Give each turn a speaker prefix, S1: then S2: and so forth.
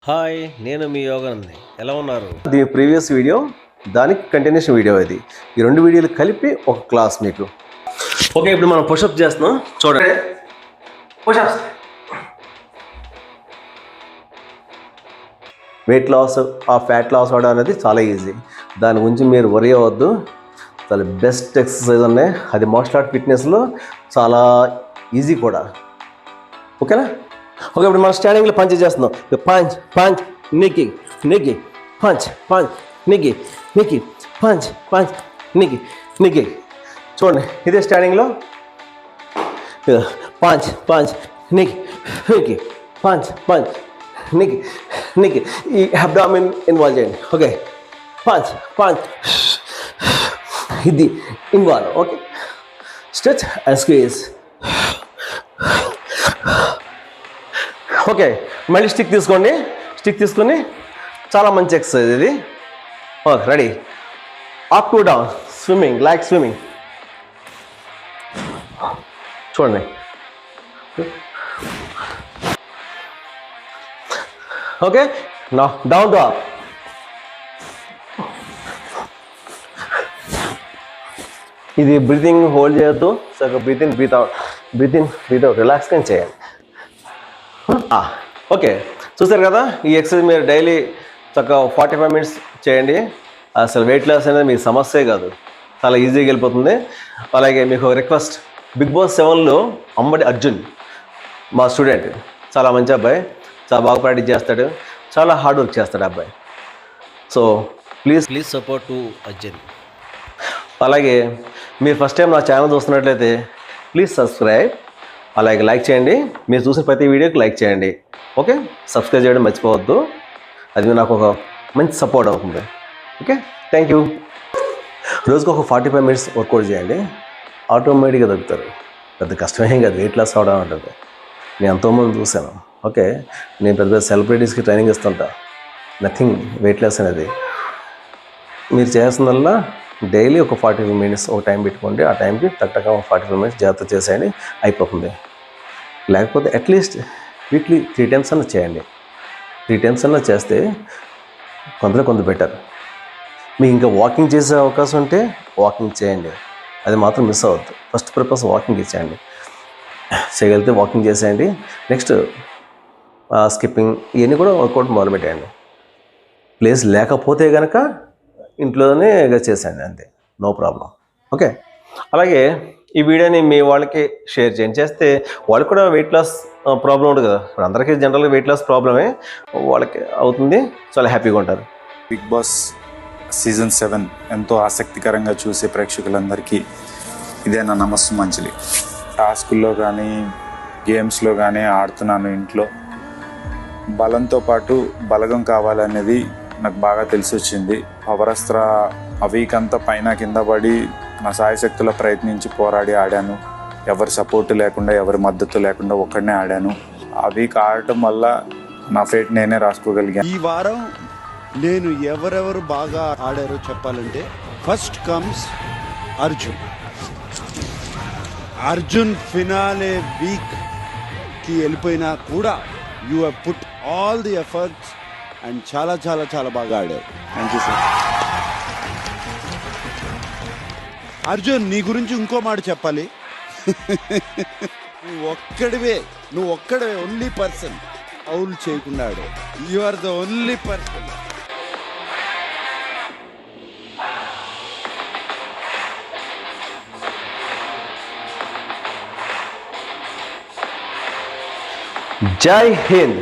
S1: Hi, నేను మీ యోగానంది. ఎలా ఉన్నారు?
S2: దీని ప్రీవియస్ వీడియో, దానికి కంటిన్యూషన్ వీడియో ఇది. ఈ రెండు వీడియోలు కలిపి ఒక క్లాస్ మీకు. ఓకే, ఇప్పుడు మనం పుషప్ చేస్తున్నాం, చూడండి. పుషప్స్. వెయిట్ లాస్, ఆ ఫ్యాట్ లాస్ అవడం అనేది చాలా ఈజీ. దాని గురించి మీరు వరి అవ్వద్దు. చాలా బెస్ట్ ఎక్సర్సైజ్ ఉన్నాయి. అది మార్షల్ ఆర్ట్ ఫిట్నెస్లో చాలా ఈజీ కూడా. ఓకేనా? ఓకే, ఇప్పుడు మనం స్టాండింగ్లో పంచ్ చేస్తున్నాం. పంచ్ పంచ్ నిక్కి నిక్కి, పంచ్ పంచ్ నిక్కి నిక్కి, పంచ్ పంచ్ నిక్కి నిక్కి. చూడండి, ఇదే స్టాండింగ్లో పంచ్ పంచ్ నిక్కి నిక్కి, పంచ్ పంచ్ నిక్కి నిక్కి. ఈ అబ్డామిన్ ఇన్వాల్వ్ చేయండి. ఓకే, పంచ్ పంచ్, ఇది involve. Okay, stretch and squeeze. Okay, మళ్ళీ స్టిక్ తీసుకోండి. స్టిక్ తీసుకొని చాలా మంచి ఎక్సర్సైజ్ ఇది. Okay, ready. Up to down swimming, like swimming. చూడండి. ఓకే, నా డౌన్ టు అప్. ఇది బ్రీతింగ్ హోల్డ్ చేయొద్దు. So breathe in, breathe out, breathe in, breathe out, రిలాక్స్గా చేయండి. ఓకే, చూసారు కదా, ఈ ఎక్సర్సైజ్ మీరు డైలీ చక్కగా 45 మినిట్స్ చేయండి. అసలు వెయిట్ లాస్ అనేది మీ సమస్యే కాదు, చాలా ఈజీగా వెళ్ళిపోతుంది. అలాగే మీకు రిక్వెస్ట్, బిగ్ బాస్ 7లో అంబటి అర్జున్ మా స్టూడెంట్, చాలా మంచి అబ్బాయి, చాలా బాగా ప్రాక్టీస్ చేస్తాడు, చాలా హార్డ్ వర్క్ చేస్తాడు అబ్బాయి. So please
S1: support to Arjun.
S2: అలాగే మీరు ఫస్ట్ టైం నా ఛానల్ చూస్తున్నట్లయితే ప్లీజ్ సబ్స్క్రైబ్. అలాగే లైక్ చేయండి. మీరు చూసిన ప్రతి వీడియోకి లైక్ చేయండి. ఓకే, సబ్స్క్రైబ్ చేయడం మర్చిపోవద్దు. అది నాకు ఒక మంచి సపోర్ట్ అవుతుంది. Okay, thank you. రోజుకు ఒక 45 మినిట్స్ వర్కౌట్ చేయండి, ఆటోమేటిక్గా తగ్గుతారు. పెద్ద కష్టమేం కాదు వెయిట్ లాస్ అవడం ఉంటుంది. నేను ఎంతోమంది చూశాను. ఓకే, నేను పెద్ద సెలబ్రిటీస్కి ట్రైనింగ్ ఇస్తుంటా. నథింగ్ వెయిట్ లాస్ అనేది. మీరు చేయాల్సిందల్లా డైలీ ఒక 45 మినిట్స్ ఒక టైం పెట్టుకోండి. ఆ టైంకి తగ్గగా 45 మినిట్స్ జాగ్రత్త చేసేయండి, అయిపోతుంది. లేకపోతే అట్లీస్ట్ వీక్లీ 3 టైమ్స్ అన్న చేయండి. 3 టైమ్స్ అన్న చేస్తే కొంత బెటర్. మీకు ఇంకా వాకింగ్ చేసే అవకాశం ఉంటే వాకింగ్ చేయండి, అది మాత్రం మిస్ అవ్వద్దు. ఫస్ట్ పర్పస్ వాకింగ్ ఇచ్చేయండి. చేయగలిగితే వాకింగ్ చేసేయండి. నెక్స్ట్ స్కిప్పింగ్, ఇవన్నీ కూడా వర్కౌట్ మొదలుపెట్టేయండి. ప్లేస్ లేకపోతే కనుక ఇంట్లోనే చేసేయండి, అంతే, నో ప్రాబ్లం. ఓకే, అలాగే ఈ వీడియోని మీ వాళ్ళకి షేర్ చేయండి. చేస్తే వాళ్ళకి కూడా వెయిట్ లాస్ ప్రాబ్లం ఉంటుంది కదా. ఇప్పుడు అందరికీ జనరల్గా వెయిట్ లాస్ ప్రాబ్లమే, వాళ్ళకి అవుతుంది, చాలా హ్యాపీగా ఉంటారు.
S3: బిగ్ బాస్ సీజన్ 7 ఎంతో ఆసక్తికరంగా చూసే ప్రేక్షకులందరికీ ఇదే నా నమస్సుమంజలి. టాస్కుల్లో కానీ గేమ్స్లో కానీ ఆడుతున్నాను ఇంట్లో. బలంతో పాటు బలగం కావాలనేది నాకు బాగా తెలిసి వచ్చింది. పవరస్త్ర ఆ వీక్ అంతా పైన కింద పడి నా సాయశక్తిలో ప్రయత్నించి పోరాడి ఆడాను. ఎవరి సపోర్ట్ లేకుండా, ఎవరి మద్దతు లేకుండా ఒక్కడనే ఆడాను. ఆ వీక్ ఆడటం వల్ల నా ఫేట్ నేనే రాసుకోగలిగాను.
S4: ఈ వారం నేను ఎవరెవరు బాగా ఆడారో చెప్పాలంటే, first comes Arjun. Arjun finale వీక్కి వెళ్ళిపోయినా కూడా you have put all the efforts and చాలా చాలా చాలా బాగా ఆడారు. Thank you sir. అర్జున్, నీ గురించి ఇంకో మాట చెప్పాలి. నువ్వు ఒక్కడివే ఓన్లీ పర్సన్ ఫౌల్ చేయకుండా ఆడావు. You are the only person.
S2: Jai Hind.